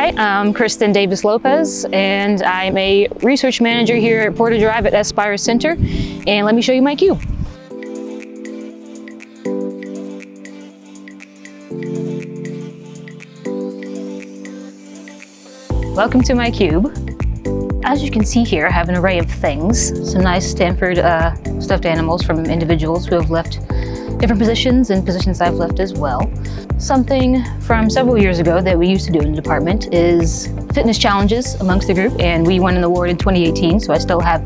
Hi, I'm Kristen Davis-Lopez, and I'm a research manager here at Porter Drive at S-SPIRE Center. And let me show you my cube. Welcome to my cube. As you can see here, I have an array of things. Some nice Stanford stuffed animals from individuals who have left different positions and positions I've left as well. Something from several years ago that we used to do in the department is fitness challenges amongst the group, and we won an award in 2018, so I still have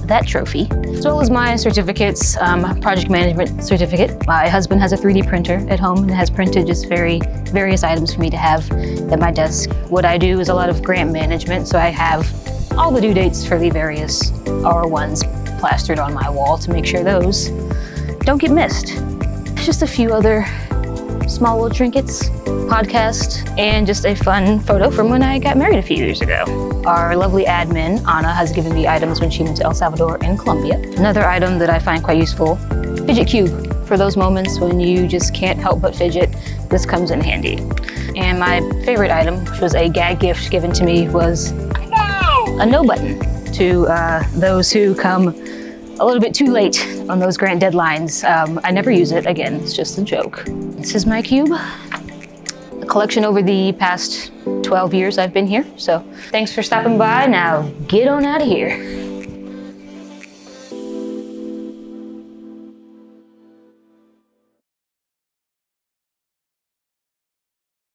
that trophy, as well as my certificates, project management certificate. My husband has a 3D printer at home and has printed just various items for me to have at my desk. What I do is a lot of grant management, so I have all the due dates for the various R1s plastered on my wall to make sure those don't get missed. Just a few other small little trinkets, podcast, and just a fun photo from when I got married a few years ago. Our lovely admin, Anna, has given me items when she went to El Salvador and Colombia. Another item that I find quite useful, fidget cube. For those moments when you just can't help but fidget, this comes in handy. And my favorite item, which was a gag gift given to me, was a no button to those who come a little bit too late on those grant deadlines. I never use it, again, it's just a joke. This is my cube, a collection over the past 12 years I've been here. So thanks for stopping by. Now get on out of here.